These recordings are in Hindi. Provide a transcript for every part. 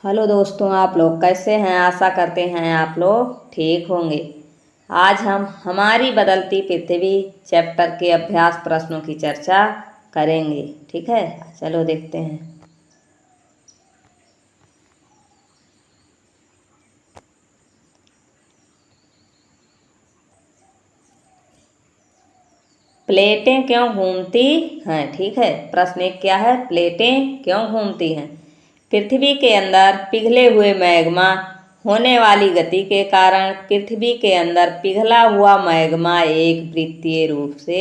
हेलो दोस्तों, आप लोग कैसे हैं। आशा करते हैं आप लोग ठीक होंगे। आज हम हमारी बदलती पृथ्वी चैप्टर के अभ्यास प्रश्नों की चर्चा करेंगे। ठीक है, चलो देखते हैं। प्लेटें क्यों घूमती हैं। ठीक है, प्रश्न एक क्या है, प्लेटें क्यों घूमती हैं। पृथ्वी के अंदर पिघले हुए मैग्मा होने वाली गति के कारण पृथ्वी के अंदर पिघला हुआ मैग्मा एक वृत्तीय रूप से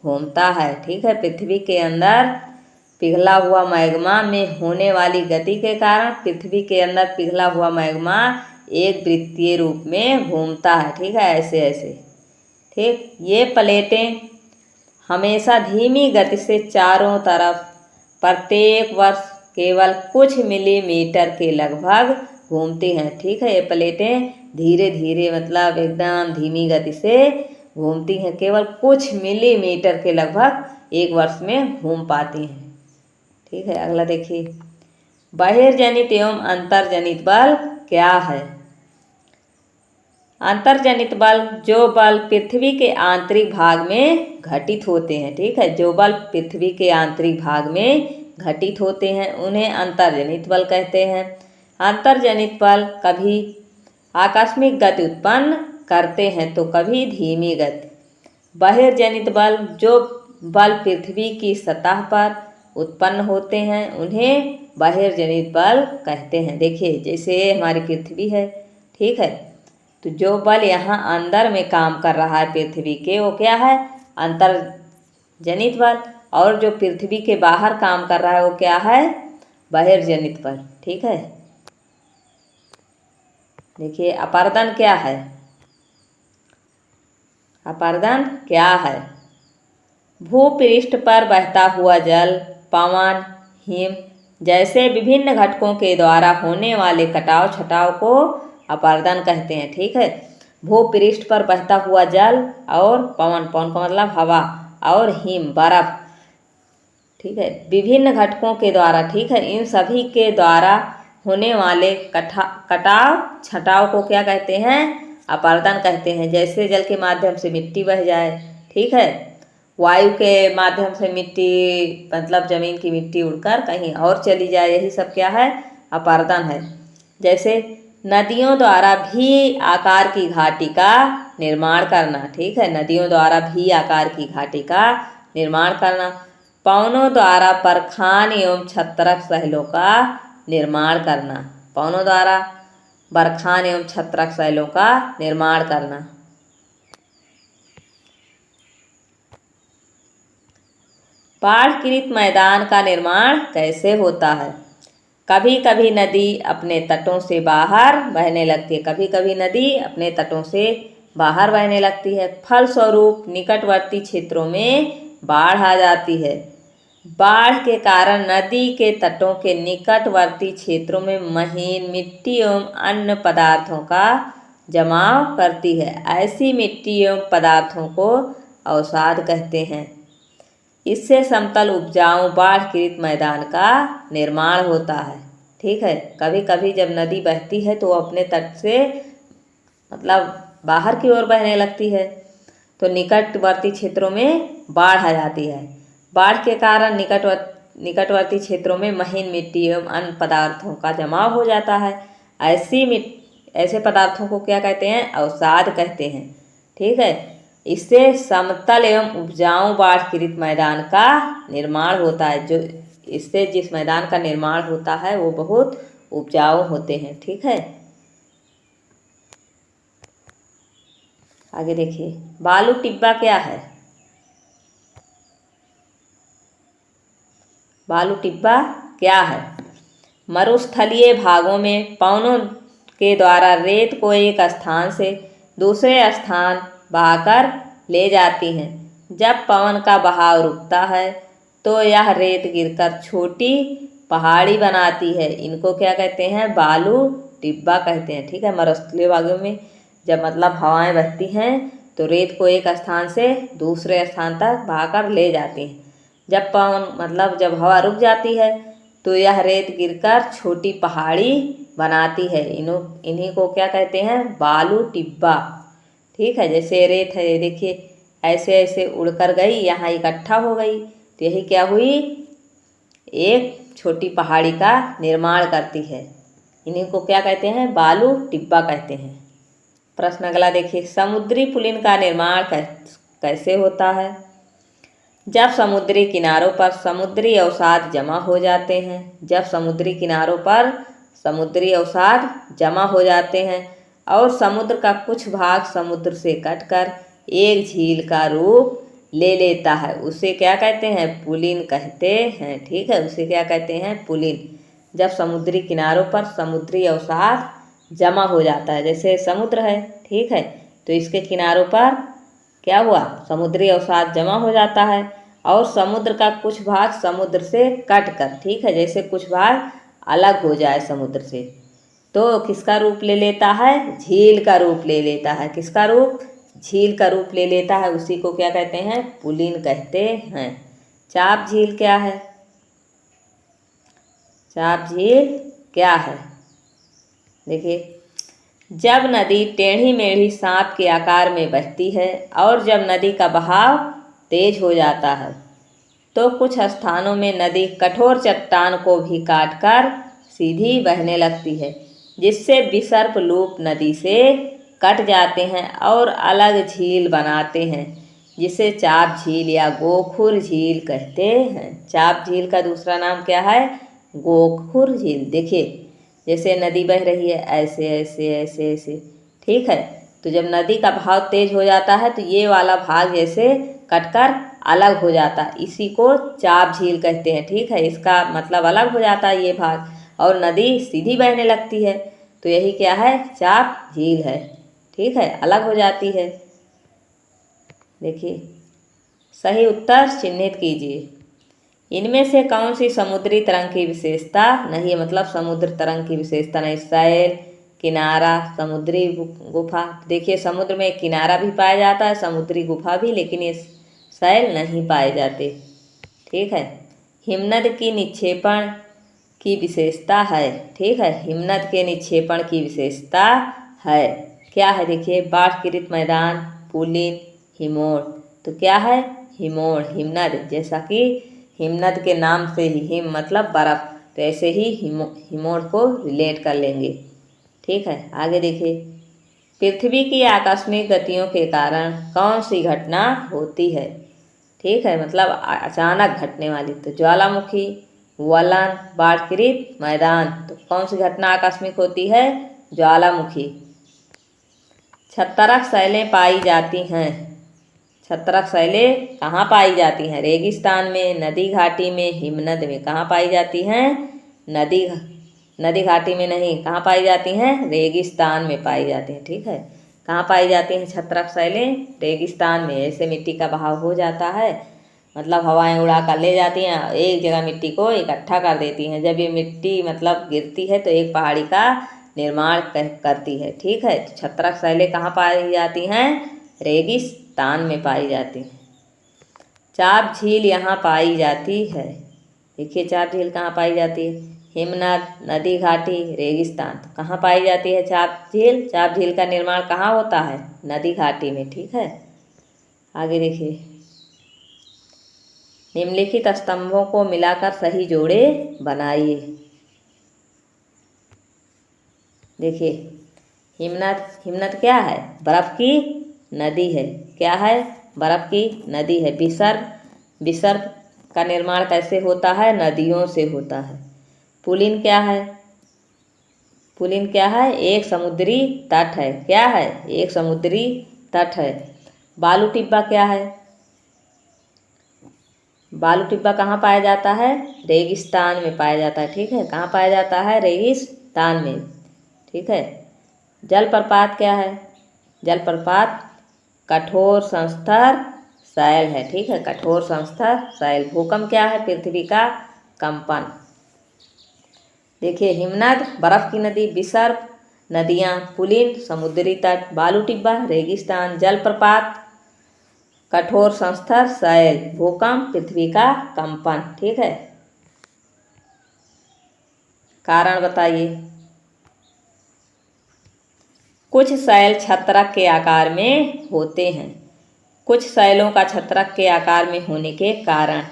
घूमता है। ठीक है, पृथ्वी के अंदर पिघला हुआ मैग्मा में होने वाली गति के कारण पृथ्वी के अंदर पिघला हुआ मैग्मा एक वृत्तीय रूप में घूमता है। ठीक है, ऐसे ऐसे। ठीक, ये प्लेटें हमेशा धीमी गति से चारों तरफ प्रत्येक वर्ष केवल कुछ मिलीमीटर के लगभग घूमती हैं। ठीक है, ये प्लेटें धीरे धीरे मतलब एकदम धीमी गति से घूमती हैं, केवल कुछ मिलीमीटर के लगभग एक वर्ष में घूम पाती हैं। ठीक है, अगला देखिए, बहिर्जनित एवं अंतर्जनित बल क्या है। अंतर्जनित बल जो बल पृथ्वी के आंतरिक भाग में घटित होते हैं। ठीक है, जो बल पृथ्वी के आंतरिक भाग में घटित होते हैं उन्हें अंतर्जनित बल कहते हैं। अंतर्जनित बल कभी आकस्मिक गति उत्पन्न करते हैं तो कभी धीमी गति। बहिर्जनित बल जो बल पृथ्वी की सतह पर उत्पन्न होते हैं उन्हें बहिर्जनित बल कहते हैं। देखिए, जैसे हमारी पृथ्वी है, ठीक है, तो जो बल यहाँ अंदर में काम कर रहा है पृथ्वी के, वो क्या है, अंतर्जनित बल। और जो पृथ्वी के बाहर काम कर रहा है वो क्या है, बहिर्जनित बल। ठीक है, देखिए अपरदन क्या है। अपरदन क्या है, भूपृष्ठ पर बहता हुआ जल, पवन, हिम जैसे विभिन्न घटकों के द्वारा होने वाले कटाव छटाव को अपरदन कहते हैं। ठीक है, भूपृष्ठ पर बहता हुआ जल और पवन, पवन का मतलब हवा, और हिम बर्फ। ठीक है, विभिन्न घटकों के द्वारा, ठीक है, इन सभी के द्वारा होने वाले कटाव छटाव को क्या कहते हैं, अपरदन कहते हैं। जैसे जल के माध्यम से मिट्टी बह जाए, ठीक है, वायु के माध्यम से मिट्टी मतलब जमीन की मिट्टी उड़कर कहीं और चली जाए, यही सब क्या है, अपरदन है। जैसे नदियों द्वारा भी आकार की घाटी का निर्माण करना। ठीक है, नदियों द्वारा भी आकार की घाटी का निर्माण करना। पवनों द्वारा बरखान एवं छत्रक सैलों का निर्माण करना। पवनों द्वारा बरखान एवं छत्रक सैलों का निर्माण करना। बाढ़कृत मैदान का निर्माण कैसे होता है। कभी कभी नदी अपने तटों से बाहर बहने लगती है, कभी कभी नदी अपने तटों से बाहर बहने लगती है। फलस्वरूप निकटवर्ती क्षेत्रों में बाढ़ आ जाती है। बाढ़ के कारण नदी के तटों के निकटवर्ती क्षेत्रों में महीन मिट्टी एवं अन्य पदार्थों का जमाव करती है। ऐसी मिट्टी एवं पदार्थों को अवसाद कहते हैं। इससे समतल उपजाऊ बाढ़कृत मैदान का निर्माण होता है। ठीक है, कभी कभी जब नदी बहती है तो अपने तट से मतलब बाहर की ओर बहने लगती है, तो निकटवर्ती क्षेत्रों में बाढ़ आ जाती है। बाढ़ के कारण निकटवर्ती क्षेत्रों में महीन मिट्टी एवं अन्य पदार्थों का जमाव हो जाता है। ऐसे पदार्थों को क्या कहते हैं, अवसाद कहते हैं। ठीक है, इससे समतल एवं उपजाऊ बाढ़कृत मैदान का निर्माण होता है। जो इससे जिस मैदान का निर्माण होता है वो बहुत उपजाऊ होते हैं। ठीक है, आगे देखिए, बालू टिब्बा क्या है। बालू टिब्बा क्या है, मरुस्थलीय भागों में पवनों के द्वारा रेत को एक स्थान से दूसरे स्थान बहाकर ले जाती हैं। जब पवन का बहाव रुकता है तो यह रेत गिरकर छोटी पहाड़ी बनाती है। इनको क्या कहते हैं, बालू टिब्बा कहते हैं। ठीक है, मरुस्थलीय भागों में जब मतलब हवाएं बहती हैं तो रेत को एक स्थान से दूसरे स्थान तक बहाकर ले जाती हैं। जब पवन मतलब जब हवा रुक जाती है तो यह रेत गिरकर छोटी पहाड़ी बनाती है। इन्हीं को क्या कहते हैं? बालू टिब्बा। ठीक है, जैसे रेत है, ये देखिए ऐसे ऐसे उड़कर गई, यहाँ इकट्ठा हो गई, तो यही क्या हुई? एक छोटी पहाड़ी का निर्माण करती है। इन्हीं को क्या कहते हैं? बालू टिब्बा कहते हैं। प्रश्न अगला देखिए, समुद्री पुलिन का निर्माण कैसे होता है? जब समुद्री किनारों पर समुद्री अवसाद जमा हो जाते हैं। जब समुद्री किनारों पर समुद्री अवसाद जमा हो जाते हैं और समुद्र का कुछ भाग समुद्र से कटकर एक झील का रूप ले लेता है, उसे क्या कहते हैं? पुलिन कहते हैं। ठीक है, उसे क्या कहते हैं? पुलिन। जब समुद्री किनारों पर समुद्री अवसाद जमा हो जाता है, जैसे समुद्र है, ठीक है, तो इसके किनारों पर क्या हुआ? समुद्री अवसाद जमा हो जाता है और समुद्र का कुछ भाग समुद्र से कट कर, ठीक है, जैसे कुछ भाग अलग हो जाए समुद्र से, तो किसका रूप ले लेता है? झील का रूप ले लेता है। किसका रूप? झील का रूप ले लेता है। उसी को क्या कहते हैं? पुलिन कहते हैं। चाप झील क्या है? चाप झील क्या है? देखिए, जब नदी टेढ़ी मेढ़ी सांप के आकार में बहती है और जब नदी का बहाव तेज हो जाता है तो कुछ स्थानों में नदी कठोर चट्टान को भी काटकर सीधी बहने लगती है, जिससे विसर्प लूप नदी से कट जाते हैं और अलग झील बनाते हैं, जिसे चाप झील या गोखुर झील कहते हैं। चाप झील का दूसरा नाम क्या है? गोखुर झील। देखिए, जैसे नदी बह रही है ऐसे ऐसे ऐसे ऐसे, ठीक है, तो जब नदी का बहाव तेज हो जाता है तो ये वाला भाग जैसे कटकर अलग हो जाता है, इसी को चाप झील कहते हैं। ठीक है, इसका मतलब अलग हो जाता है ये भाग और नदी सीधी बहने लगती है, तो यही क्या है? चाप झील है। ठीक है, अलग हो जाती है। देखिए, सही उत्तर चिन्हित कीजिए। इनमें से कौन सी समुद्री तरंग की विशेषता नहीं है? मतलब समुद्र तरंग की विशेषता नहीं। सैल, किनारा, समुद्री गुफा। देखिए, समुद्र में किनारा भी पाया जाता है, समुद्री गुफा भी, लेकिन ये सैल नहीं पाए जाते। ठीक है, हिमनद की निक्षेपण की विशेषता है। ठीक है, हिमनद के निक्षेपण की विशेषता है, क्या है? देखिए, बाढ़ मैदान, पुलिन, हिमोड़। तो क्या है? हिमोड़, हिमनद। जैसा कि हिमनद के नाम से ही, हिम मतलब बर्फ, तो ऐसे ही हिमोड़ को रिलेट कर लेंगे। ठीक है, आगे देखिए, पृथ्वी की आकस्मिक गतियों के कारण कौन सी घटना होती है? ठीक है, मतलब अचानक घटने वाली। तो ज्वालामुखी, वलन, बाढ़ मैदान। तो कौन सी घटना आकस्मिक होती है? ज्वालामुखी। छत्तरक शैलें पाई जाती हैं। छत्तरक शैलें कहाँ पाई जाती हैं? रेगिस्तान में, नदी घाटी में, हिमनद में। कहाँ पाई जाती हैं? नदी घाटी में नहीं, कहाँ पाई जाती हैं? रेगिस्तान में पाई जाती हैं। ठीक है, कहाँ पाई जाती हैं छत्तरक शैलें? रेगिस्तान में। ऐसे मिट्टी का बहाव हो जाता है, मतलब हवाएं उड़ा कर ले जाती हैं, एक जगह मिट्टी को इकट्ठा कर देती हैं। जब ये मिट्टी मतलब गिरती है तो एक पहाड़ी का निर्माण करती है। ठीक है, छत्तरक शैलें कहाँ पाई जाती हैं? रेगिस्तान में पाई जाती हैं। चाप झील यहाँ पाई जाती है। देखिए, चाप झील कहाँ पाई जाती है? हिमनद, नदी घाटी, रेगिस्तान। तो कहाँ पाई जाती है चाप झील? चाप झील का निर्माण कहाँ होता है? नदी घाटी में। ठीक है, आगे देखिए, निम्नलिखित स्तंभों को मिलाकर सही जोड़े बनाइए। देखिए, हिमनद क्या है? बर्फ की नदी है। क्या है? बर्फ की नदी है। विसर्प का निर्माण कैसे होता है? नदियों से होता है। पुलिन क्या है? पुलिन क्या है? एक समुद्री तट है। क्या है? एक समुद्री तट है। बालू टिब्बा क्या है? बालू टिब्बा कहाँ पाया जाता है? रेगिस्तान में पाया जाता है। ठीक है, कहाँ पाया जाता है? रेगिस्तान में। ठीक है, जलप्रपात क्या है? जलप्रपात कठोर संस्तर शैल है। ठीक है, कठोर संस्तर शैल। भूकंप क्या है? पृथ्वी का कंपन। देखिए, हिमनद बर्फ की नदी, विसर्प नदियाँ, पुलिन समुद्री तट, बालू टिब्बा रेगिस्तान, जलप्रपात कठोर संस्तर शैल, भूकंप पृथ्वी का कंपन। ठीक है, कारण बताइए। कुछ शैल छत्रक के आकार में होते हैं। कुछ शैलों का छत्रक के आकार में होने के कारण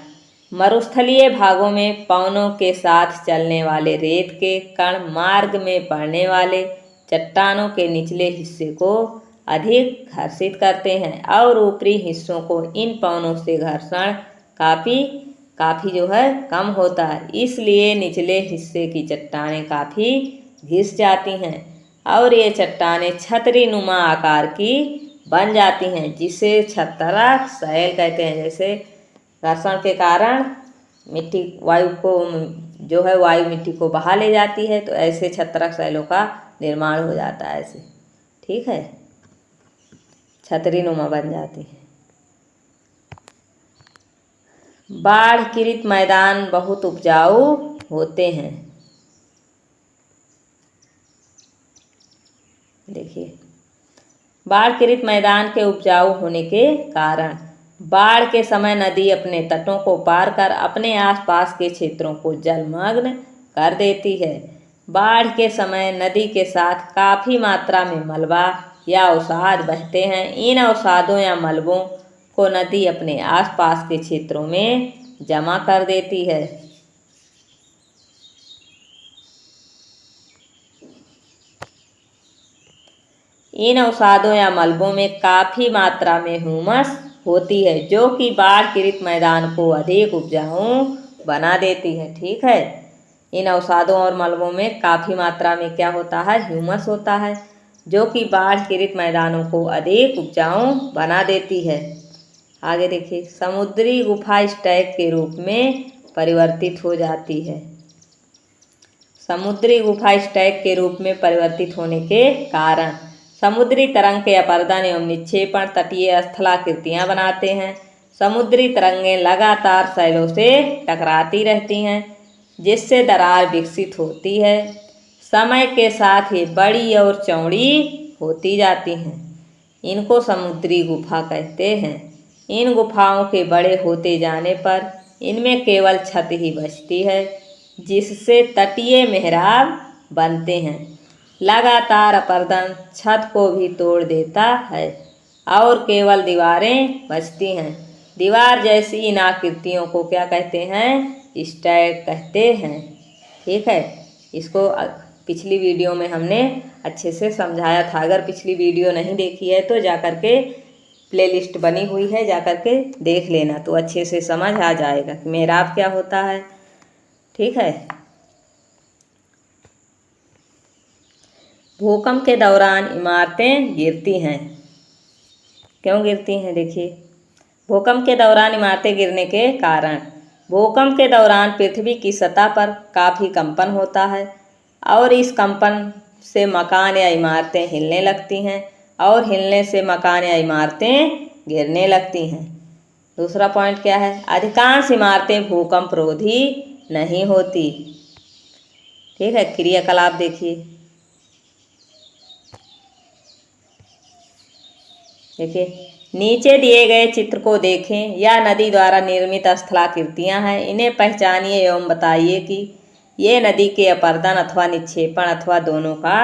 मरुस्थलीय भागों में पवनों के साथ चलने वाले रेत के कण मार्ग में पड़ने वाले चट्टानों के निचले हिस्से को अधिक घर्षित करते हैं और ऊपरी हिस्सों को इन पवनों से घर्षण काफ़ी जो है कम होता है। इसलिए निचले हिस्से की चट्टानें काफ़ी घिस जाती हैं और ये चट्टानें छतरी नुमा आकार की बन जाती हैं, जिसे छत्रक शैल कहते हैं। जैसे घर्षण के कारण मिट्टी वायु मिट्टी को बहा ले जाती है, तो ऐसे छत्रक शैलों का निर्माण हो जाता है ऐसे। ठीक है, छतरी नुमा बन जाती है। बाढ़ पीड़ित मैदान बहुत उपजाऊ होते हैं। देखिए, बाढ़ पीड़ित मैदान के उपजाऊ होने के कारण बाढ़ के समय नदी अपने तटों को पार कर अपने आसपास के क्षेत्रों को जलमग्न कर देती है। बाढ़ के समय नदी के साथ काफ़ी मात्रा में मलबा या अवसाद बहते हैं। इन अवसादों या मलबों को नदी अपने आसपास के क्षेत्रों में जमा कर देती है। इन अवसादों या मलबों में काफ़ी मात्रा में ह्यूमस होती है, जो कि बाढ़ पीड़ित मैदान को अधिक उपजाऊ बना देती है। ठीक है, इन अवसादों और मलबों में काफ़ी मात्रा में क्या होता है, ह्यूमस होता है, जो कि बाढ़ पीड़ित मैदानों को अधिक उपजाऊ बना देती है। आगे देखिए, समुद्री गुफा स्टैग के रूप में परिवर्तित हो जाती है। समुद्री गुफा स्टैग के रूप में परिवर्तित होने के कारण समुद्री तरंग के अपरदन एवं निक्षेपण तटीय स्थलाकृतियाँ बनाते हैं। समुद्री तरंगें लगातार शैलों से टकराती रहती हैं, जिससे दरार विकसित होती है। समय के साथ ये बड़ी और चौड़ी होती जाती हैं। इनको समुद्री गुफा कहते हैं। इन गुफाओं के बड़े होते जाने पर इनमें केवल छत ही बचती है, जिससे तटीय मेहराब बनते हैं। लगातार अपरदन छत को भी तोड़ देता है और केवल दीवारें बचती हैं। दीवार जैसी इन आकृतियों को क्या कहते हैं, स्टैग कहते हैं। ठीक है, इसको पिछली वीडियो में हमने अच्छे से समझाया था। अगर पिछली वीडियो नहीं देखी है तो जाकर के प्लेलिस्ट बनी हुई है, जाकर के देख लेना, तो अच्छे से समझ आ जाएगा कि मेहराब क्या होता है। ठीक है, भूकंप के दौरान इमारतें गिरती हैं। क्यों गिरती हैं? देखिए, भूकंप के दौरान इमारतें गिरने के कारण भूकंप के दौरान पृथ्वी की सतह पर काफ़ी कंपन होता है और इस कंपन से मकान या इमारतें हिलने लगती हैं और हिलने से मकान या इमारतें गिरने लगती हैं। दूसरा पॉइंट क्या है, अधिकांश इमारतें भूकंप रोधी नहीं होती। ठीक है, क्रियाकलाप देखिए। देखिए, नीचे दिए गए चित्र को देखें। यह नदी द्वारा निर्मित स्थलाकृतियाँ हैं। इन्हें पहचानिए एवं बताइए कि ये नदी के अपरदन अथवा निक्षेपण अथवा दोनों का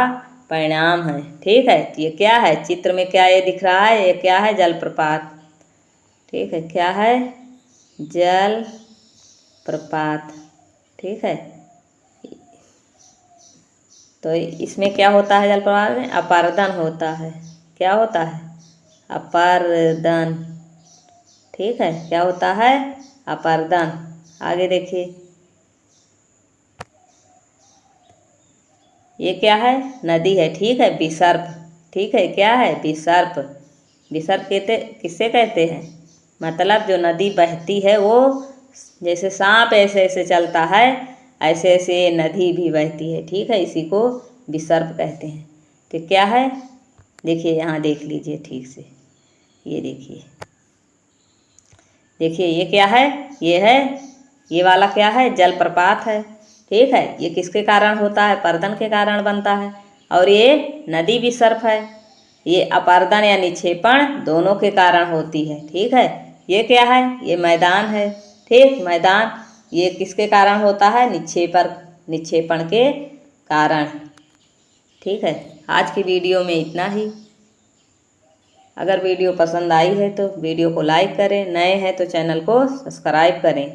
परिणाम है। ठीक है, ये क्या है, चित्र में क्या ये दिख रहा है, ये क्या है, जलप्रपात। ठीक है, क्या है, जल प्रपात। ठीक है, तो इसमें क्या होता है, जलप्रपात में अपरदन होता है। क्या होता है, अपरदन। ठीक है, क्या होता है, अपरदन। आगे देखिए, ये क्या है, नदी है। ठीक है, विसर्प। ठीक है, क्या है, विसर्प। विसर्प किससे कहते हैं, मतलब जो नदी बहती है वो जैसे सांप ऐसे ऐसे चलता है, ऐसे ऐसे नदी भी बहती है। ठीक है, इसी को विसर्प कहते हैं। तो क्या है, देखिए यहाँ देख लीजिए ठीक से, ये देखिए, देखिए ये क्या है, ये है, ये वाला क्या है, जलप्रपात है। ठीक है, ये किसके कारण होता है, अपरदन के कारण बनता है। और ये नदी विसर्प है, ये अपरदन या निक्षेपण दोनों के कारण होती है। ठीक है, ये क्या है, ये मैदान है। ठीक, मैदान ये किसके कारण होता है, निक्षेपण निक्षेपण के कारण। ठीक है, आज की वीडियो में इतना ही। अगर वीडियो पसंद आई है तो वीडियो को लाइक करें, नए हैं तो चैनल को सब्सक्राइब करें।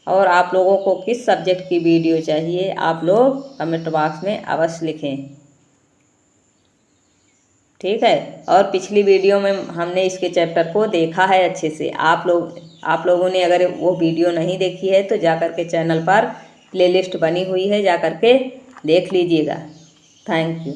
और आप लोगों को किस सब्जेक्ट की वीडियो चाहिए आप लोग कमेंट बॉक्स में अवश्य लिखें। ठीक है, और पिछली वीडियो में हमने इसके चैप्टर को देखा है अच्छे से। आप लोगों ने अगर वो वीडियो नहीं देखी है तो जा कर के चैनल पर प्लेलिस्ट बनी हुई है, जा कर के देख लीजिएगा। Thank you.